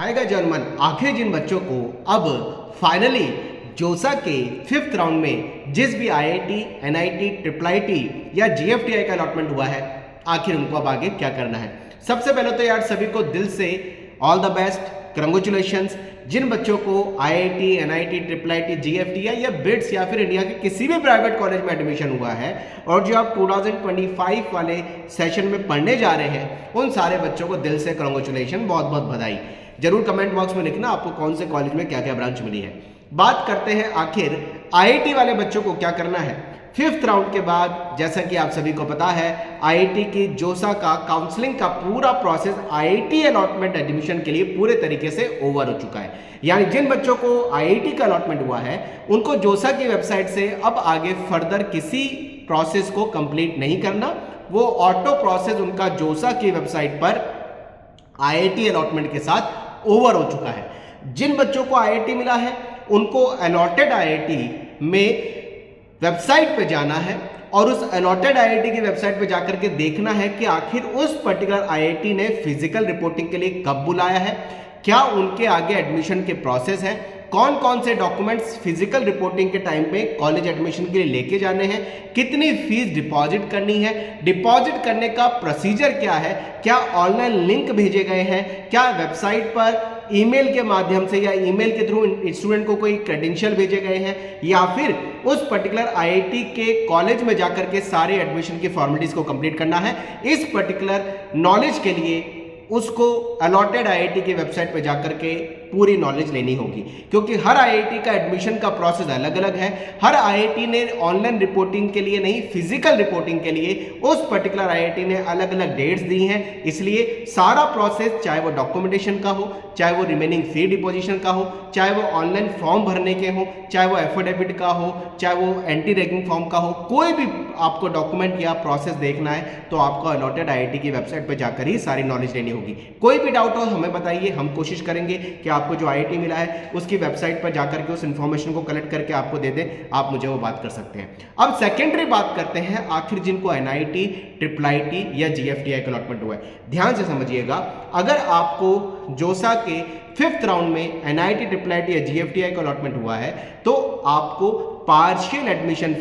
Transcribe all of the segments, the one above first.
Hi guys German, आखिर जिन बच्चों को अब फाइनली जोसा के 5th राउंड में जिस भी आईआईटी, एनआईटी, ट्रिपल आईटी या जीएफटीआई का अलॉटमेंट हुआ है, आखिर उनको अब आगे क्या करना है। सबसे पहले तो यार सभी को दिल से ऑल द बेस्ट, कंग्रेचुलेशंस। जिन बच्चों को IIT, NIT, triple IT, GFTI या बिट्स या फिर इंडिया के किसी भी प्राइवेट कॉलेज में एडमिशन हुआ है और जो आप 2025 वाले सेशन में पढ़ने जा रहे हैं, उन सारे बच्चों को दिल से कंग्रेचुलेशन, बहुत बहुत बधाई। जरूर कमेंट बॉक्स में लिखना आपको कौन से कॉलेज में क्या क्या ब्रांच मिली है। बात करते हैं आखिर आईआईटी वाले बच्चों को क्या करना है। 5th राउंड के बाद जैसा कि आप सभी को पता है, आईआईटी की जोसा का काउंसलिंग का पूरा प्रोसेस आईआईटी अलॉटमेंट एडमिशन के लिए पूरे तरीके से ओवर हो चुका है। यानी जिन बच्चों को आईआईटी का अलॉटमेंट हुआ है उनको जोसा की वेबसाइट से अब आगे फर्दर किसी प्रोसेस को कंप्लीट नहीं करना, वो ऑटो प्रोसेस उनका जोसा की वेबसाइट पर आईआईटी अलॉटमेंट के साथ ओवर हो चुका है। जिन बच्चों को आईआईटी मिला है उनको अलॉटेड आईआईटी में वेबसाइट पे जाना है और उस अलॉटेड आईआईटी की वेबसाइट पे जाकर के देखना है कि आखिर उस पर्टिकुलर आईआईटी ने फिजिकल रिपोर्टिंग के लिए कब बुलाया है, क्या उनके आगे एडमिशन के प्रोसेस है, कौन कौन से डॉक्यूमेंट्स फिजिकल रिपोर्टिंग के टाइम पे कॉलेज एडमिशन के लिए लेके जाने हैं, कितनी फीस डिपॉजिट करनी है, डिपॉजिट करने का प्रोसीजर क्या है, क्या ऑनलाइन लिंक भेजे गए हैं, क्या वेबसाइट पर ईमेल के माध्यम से या ईमेल के थ्रू स्टूडेंट को कोई क्रेडेंशियल भेजे गए हैं, या फिर उस पर्टिकुलर आईआईटी के कॉलेज में जाकर के सारे एडमिशन की फॉर्मेलिटीज को कंप्लीट करना है। इस पर्टिकुलर नॉलेज के लिए उसको अलॉटेड आईआईटी की वेबसाइट पे जाकर के पूरी नॉलेज लेनी होगी, क्योंकि हर आईआईटी का एडमिशन का प्रोसेस अलग अलग है। हर आईआईटी ने ऑनलाइन रिपोर्टिंग के लिए नहीं, फिजिकल रिपोर्टिंग के लिए उस पर्टिकुलर आईआईटी ने अलग अलग डेट्स दी हैं। इसलिए सारा प्रोसेस, चाहे वो डॉक्यूमेंटेशन का हो, चाहे वो रिमेनिंग फी डिपोजिशन का हो, चाहे वो ऑनलाइन फॉर्म भरने के हो, चाहे वो एफिडेविट का हो, चाहे वो एंटी रैगिंग फॉर्म का हो, कोई भी आपको डॉक्यूमेंट या प्रोसेस देखना है तो आपको अलॉटेड आईआईटी की वेबसाइट पर जाकर ही सारी नॉलेज लेनी होगी। कोई भी डाउट हो हमें बताइए, हम कोशिश करेंगे कि आपको जो आईआईटी मिला है उसकी वेबसाइट पर जाकर के उस इंफॉर्मेशन को कलेक्ट करके आपको दे दें, आप मुझे वो बात कर सकते हैं। अब सेकेंडरी बात करते हैं आखिर जिनको एनआईटी, ट्रिपल आईटी या जीएफटीआई का अलॉटमेंट हुआ है। ध्यान से समझिएगा, अगर आपको जोसा के 5th राउंड में एनआईटी, ट्रिपल आईटी या जीएफटीआई का अलॉटमेंट हुआ है तो आपको पार्शियल एडमिशन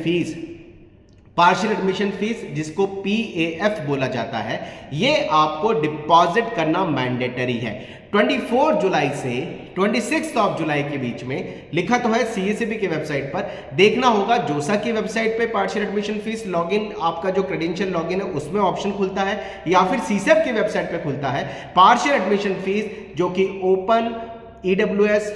फीस जिसको पीएएफ बोला जाता है, ये आपको डिपॉजिट करना मैंडेटरी है। 24 जुलाई से 26 जुलाई के बीच में लिखा तो है सीएसईबी की वेबसाइट पर, देखना होगा जोसा की वेबसाइट पे पार्शियल एडमिशन फीस लॉगिन, आपका जो क्रेडेंशियल लॉगिन है उसमें ऑप्शन खुलता है, या फिर सीसेप की वेबसाइट पे खुलता है पार्शियल एडमिशन फीस, जो कि ओपन ईडब्ल्यूएस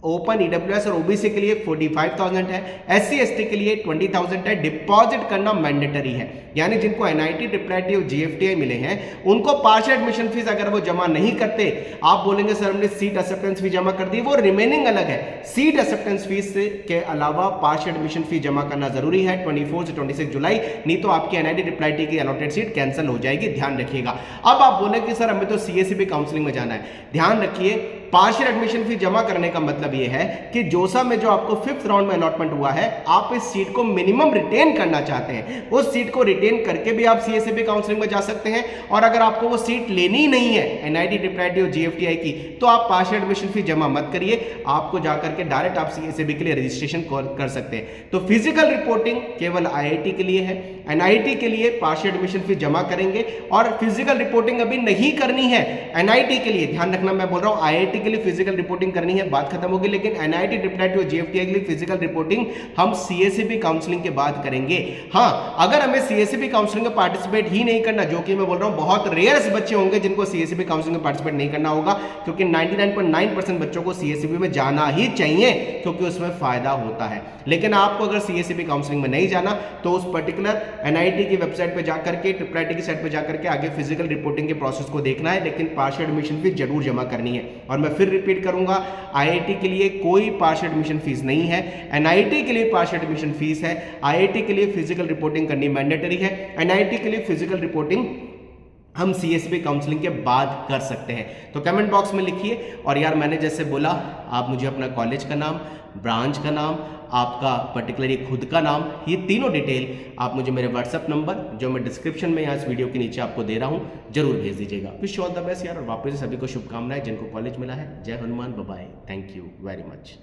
और ओबीसी के लिए 45,000 है, एससी एसटी के लिए 20,000 है। डिपॉजिट करना मैंडेटरी है, यानी जिनको एनआईटी, ट्रिपल आईटी और जीएफटीआई मिले हैं उनको पार्शियल एडमिशन फीस अगर वो जमा नहीं करते, आप बोलेंगे सर हमने सीट एक्सेप्टेंस फीस जमा कर दी, वो रिमेनिंग अलग है। सीट एक्सेप्टेंस फीस के अलावा पार्शियल एडमिशन फीस जमा करना जरूरी है 24 से 26 जुलाई, नहीं तो आपकी एनआईटी, ट्रिपल आईटी की अलॉटेड सीट कैंसिल हो जाएगी, ध्यान रखिएगा। अब आप बोले कि सर हमें तो सीएसईबी काउंसलिंग में जाना है, ध्यान रखिए, पार्शियल एडमिशन फीस जमा करने का मतलब यह है कि जोसा में जो आपको 5th राउंड में अलॉटमेंट हुआ है, आप इस सीट को मिनिमम रिटेन करना चाहते हैं, उस सीट को रिटेन करके भी आप सीएसईबी काउंसलिंग में जा सकते हैं। और अगर आपको वो सीट लेनी ही नहीं है एनआईटी, ट्रिपल आईटी और जीएफटीआई की, तो आप पार्शियल एडमिशन फीस जमा मत करिए, आपको जाकर के डायरेक्ट आप सीएसईबी के लिए रजिस्ट्रेशन कर सकते हैं। तो फिजिकल रिपोर्टिंग केवल आईआईटी के लिए है, एनआईटी के लिए पार्शियल एडमिशन फीस जमा करेंगे, और फिजिकल रिपोर्टिंग अभी नहीं करनी है एनआईटी के लिए, ध्यान रखना, मैं बोल रहा हूं आईआईटी के लिए फिजिकल रिपोर्टिंग करनी है, बात खत्म होगी, लेकिन एनआईटी, ट्रिपल आईटी और जीएफटीआई के लिए फिजिकल रिपोर्टिंग हम सीएसईबी काउंसलिंग के बाद करेंगे। हाँ, अगर हमें सीएसईबी काउंसलिंग में पार्टिसिपेट ही नहीं करना, जो कि मैं बोल रहा हूं बहुत रेयर्स बच्चे होंगे जिनको सीएसईबी काउंसलिंग में पार्टिसिपेट नहीं करना होगा, क्योंकि 99.9% बच्चों को सीएसईबी में जाना ही चाहिए क्योंकि उसमें फायदा होता है। लेकिन आपको अगर सीएसईबी काउंसलिंग में नहीं जाना तो उस पर्टिकुलर एनआईटी की वेबसाइट पे जाकर के, ट्रिपल आईटी की साइट पे जाकर के आगे फिजिकल रिपोर्टिंग के प्रोसेस को देखना है, लेकिन पार्शियल एडमिशन फीस जरूर जमा करनी है। और मैं फिर रिपीट करूंगा, आईआईटी के लिए कोई पार्शियल एडमिशन फीस नहीं है, एनआईटी के लिए पार्शियल एडमिशन फीस है, आईआईटी के लिए फिजिकल रिपोर्टिंग करनी मैंडेटरी है, एनआईटी के लिए फिजिकल रिपोर्टिंग हम CSB काउंसलिंग के बाद कर सकते हैं। तो कमेंट बॉक्स में लिखिए। और यार मैंने जैसे बोला, आप मुझे अपना कॉलेज का नाम, ब्रांच का नाम, आपका पर्टिकुलरली खुद का नाम, ये तीनों डिटेल आप मुझे मेरे व्हाट्सअप नंबर जो मैं डिस्क्रिप्शन में यहाँ इस वीडियो के नीचे आपको दे रहा हूँ जरूर भेज दीजिएगा। Wish you all the best यार, और वापस से सभी को शुभकामनाएं जिनको कॉलेज मिला है। जय Hanuman, bye bye, thank you very much.